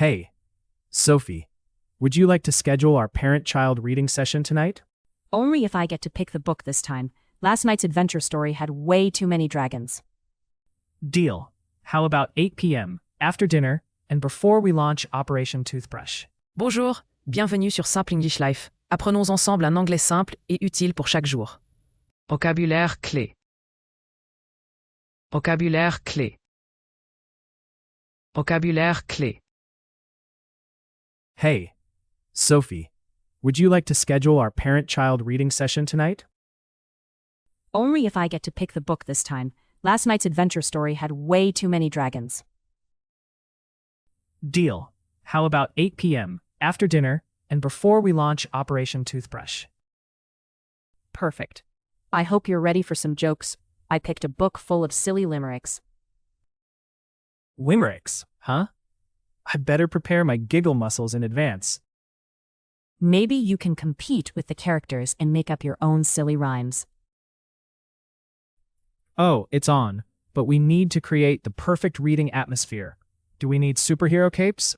Hey, Sophie, would you like to schedule our parent-child reading session tonight? Only if I get to pick the book this time. Last night's adventure story had way too many dragons. Deal. How about 8 p.m., after dinner, and before we launch Operation Toothbrush? Bonjour, bienvenue sur Simple English Life. Apprenons ensemble un anglais simple et utile pour chaque jour. Vocabulaire clé. Vocabulaire clé. Vocabulaire clé. Hey, Sophie, would you like to schedule our parent-child reading session tonight? Only if I get to pick the book this time. Last night's adventure story had way too many dragons. Deal. How about 8 p.m., after dinner, and before we launch Operation Toothbrush? Perfect. I hope you're ready for some jokes. I picked a book full of silly limericks. Limericks, huh? I'd better prepare my giggle muscles in advance. Maybe you can compete with the characters and make up your own silly rhymes. Oh, it's on, but we need to create the perfect reading atmosphere. Do we need superhero capes?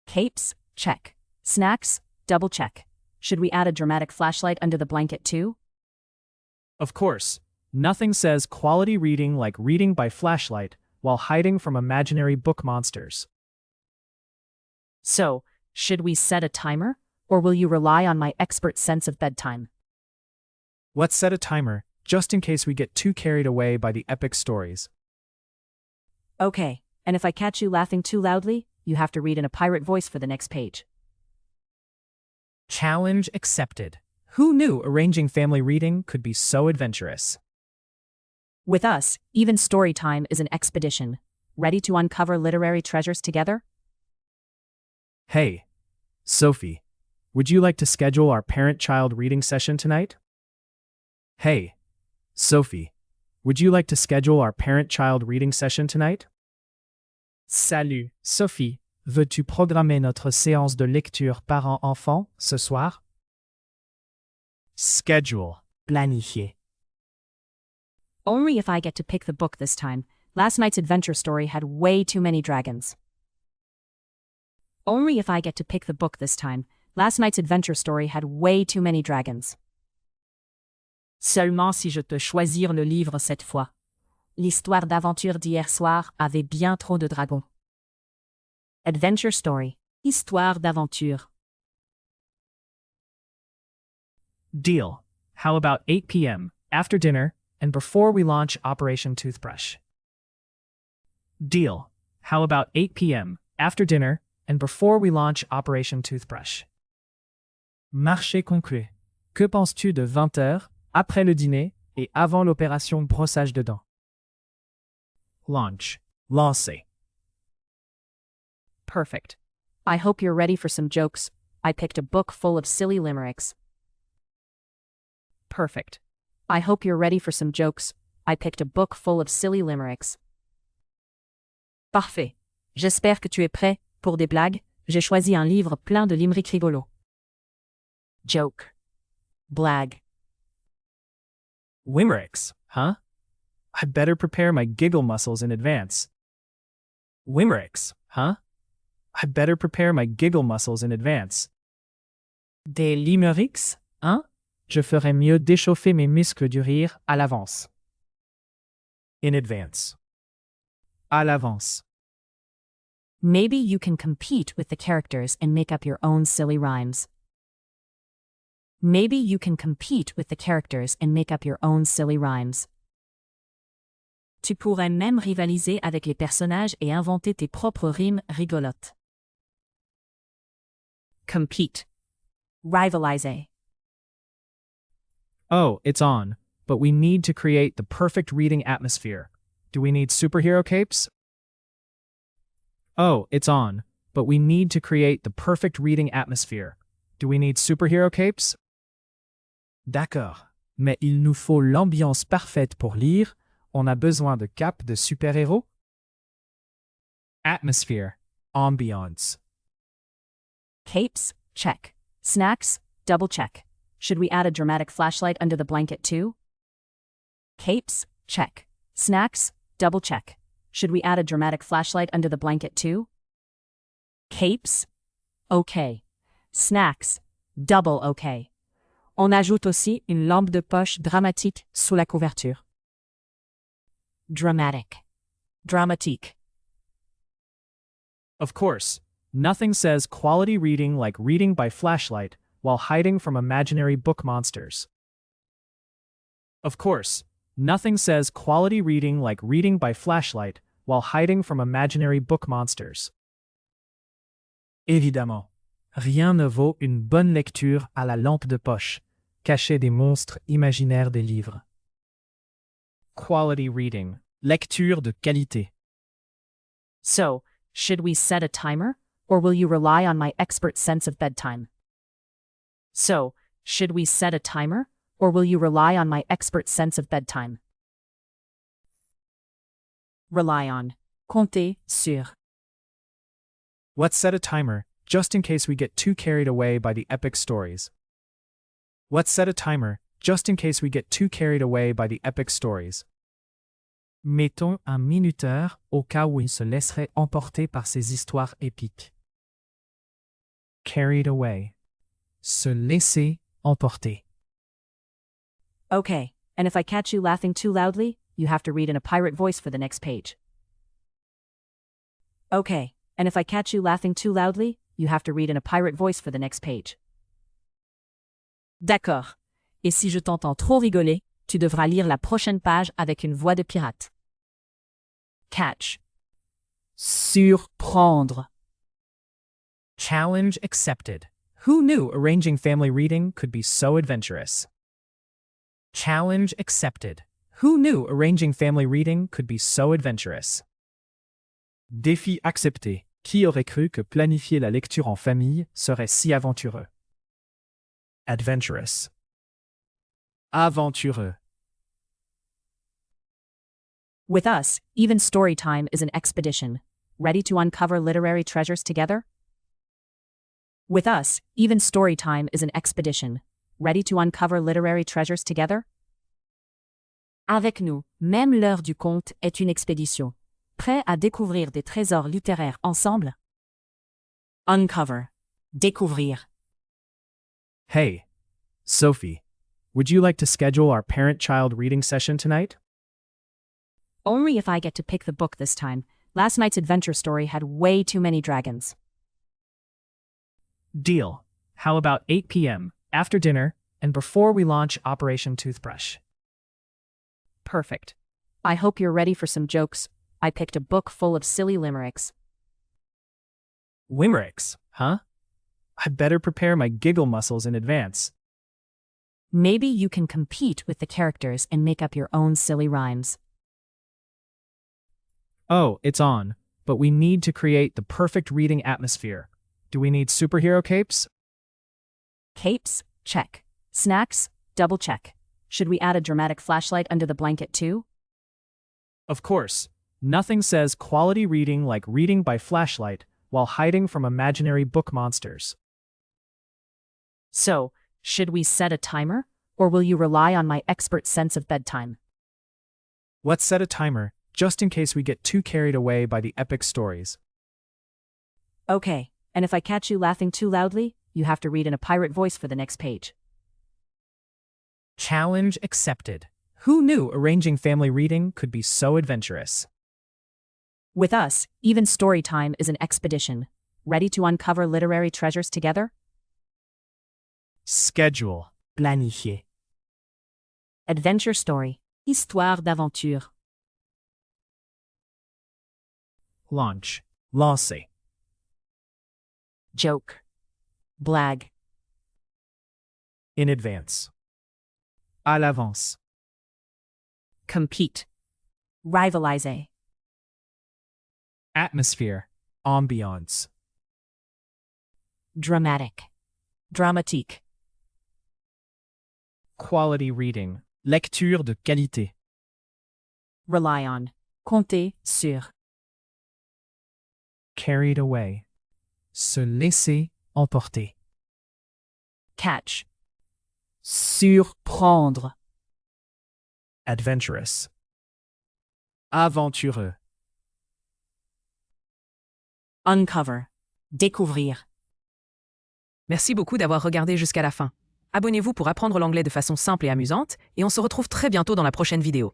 Capes? Check. Snacks? Double check. Should we add a dramatic flashlight under the blanket too? Of course. Nothing says quality reading like reading by flashlight while hiding from imaginary book monsters. So, should we set a timer, or will you rely on my expert sense of bedtime? Let's set a timer, just in case we get too carried away by the epic stories. Okay, and if I catch you laughing too loudly, you have to read in a pirate voice for the next page. Challenge accepted. Who knew arranging family reading could be so adventurous? With us, even story time is an expedition. Ready to uncover literary treasures together? Hey, Sophie, would you like to schedule our parent-child reading session tonight? Hey, Sophie, would you like to schedule our parent-child reading session tonight? Salut, Sophie. Veux-tu programmer notre séance de lecture parents-enfants ce soir? Schedule. Planifier. Only if I get to pick the book this time. Last night's adventure story had way too many dragons. Only if I get to pick the book this time. Last night's adventure story had way too many dragons. Seulement si je peux choisir le livre cette fois. L'histoire d'aventure d'hier soir avait bien trop de dragons. Adventure story. Histoire d'aventure. Deal. How about 8 p.m., after dinner, and before we launch Operation Toothbrush? Deal. How about 8 p.m., after dinner, and before we launch Operation Toothbrush? Marché conclu. Que penses-tu de 20 heures, après le dîner, et avant l'opération brossage de dents? Launch. Lancer. Perfect. I hope you're ready for some jokes. I picked a book full of silly limericks. Perfect. I hope you're ready for some jokes. I picked a book full of silly limericks. Parfait. J'espère que tu es prêt pour des blagues. J'ai choisi un livre plein de limericks rigolos. Joke. Blag. Limericks, huh? I'd better prepare my giggle muscles in advance. Limericks, huh? I'd better prepare my giggle muscles in advance. Des limericks, hein? Je ferais mieux d'échauffer mes muscles du rire à l'avance. In advance. À l'avance. Maybe you can compete with the characters and make up your own silly rhymes. Maybe you can compete with the characters and make up your own silly rhymes. Tu pourrais même rivaliser avec les personnages et inventer tes propres rimes rigolotes. Compete. Rivaliser. Oh, it's on, but we need to create the perfect reading atmosphere. Do we need superhero capes? Oh, it's on, but we need to create the perfect reading atmosphere. Do we need superhero capes? D'accord, mais il nous faut l'ambiance parfaite pour lire. On a besoin de capes de super-héros? Atmosphere. Ambiance. Capes? Check. Snacks? Double check. Should we add a dramatic flashlight under the blanket too? Capes? Check. Snacks? Double check. Should we add a dramatic flashlight under the blanket too? Capes, OK. Snacks, double OK. On ajoute aussi une lampe de poche dramatique sous la couverture. Dramatic, dramatique. Of course, nothing says quality reading like reading by flashlight while hiding from imaginary book monsters. Of course, nothing says quality reading like reading by flashlight while hiding from imaginary book monsters. Évidemment, rien ne vaut une bonne lecture à la lampe de poche, cachée des monstres imaginaires des livres. Quality reading, lecture de qualité. So, should we set a timer, or will you rely on my expert sense of bedtime? So, should we set a timer, or will you rely on my expert sense of bedtime? Rely on. Compter sur. Let's set a timer, just in case we get too carried away by the epic stories. Let's set a timer, just in case we get too carried away by the epic stories. Mettons un minuteur au cas où il se laisserait emporter par ces histoires épiques. Carried away. Se laisser emporter. Okay, and if I catch you laughing too loudly, you have to read in a pirate voice for the next page. Okay, and if I catch you laughing too loudly, you have to read in a pirate voice for the next page. D'accord. Et si je t'entends trop rigoler, tu devras lire la prochaine page avec une voix de pirate. Catch. Surprendre. Challenge accepted. Who knew arranging family reading could be so adventurous? Challenge accepted. Who knew arranging family reading could be so adventurous? Défi accepté. Qui aurait cru que planifier la lecture en famille serait si aventureux? Adventurous. Aventureux. With us, even story time is an expedition. Ready to uncover literary treasures together? With us, even story time is an expedition. Ready to uncover literary treasures together? Avec nous, même l'heure du conte est une expédition. Prêt à découvrir des trésors littéraires ensemble? Uncover. Découvrir. Hey, Sophie, would you like to schedule our parent-child reading session tonight? Only if I get to pick the book this time. Last night's adventure story had way too many dragons. Deal. How about 8 p.m., after dinner, and before we launch Operation Toothbrush? Perfect. I hope you're ready for some jokes. I picked a book full of silly limericks. Limericks, huh? I'd better prepare my giggle muscles in advance. Maybe you can compete with the characters and make up your own silly rhymes. Oh, it's on, but we need to create the perfect reading atmosphere. Do we need superhero capes? Capes? Check. Snacks? Double check. Should we add a dramatic flashlight under the blanket too? Of course. Nothing says quality reading like reading by flashlight while hiding from imaginary book monsters. So, should we set a timer, or will you rely on my expert sense of bedtime? Let's set a timer, just in case we get too carried away by the epic stories. Okay, and if I catch you laughing too loudly, you have to read in a pirate voice for the next page. Challenge accepted. Who knew arranging family reading could be so adventurous? With us, even story time is an expedition. Ready to uncover literary treasures together? Schedule. Planifier. Adventure story. Histoires d'aventure. Launch. Lancer. Joke. Blague. In advance. À l'avance. Compete. Rivaliser. Atmosphere. Ambiance. Dramatic. Dramatique. Quality reading. Lecture de qualité. Rely on. Compter sur. Carried away. Se laisser emporter. Catch. Surprendre. Adventurous. Aventureux. Uncover. découvrir. Merci beaucoup d'avoir regardé jusqu'à la fin. Abonnez-vous pour apprendre l'anglais de façon simple et amusante, et on se retrouve très bientôt dans la prochaine vidéo.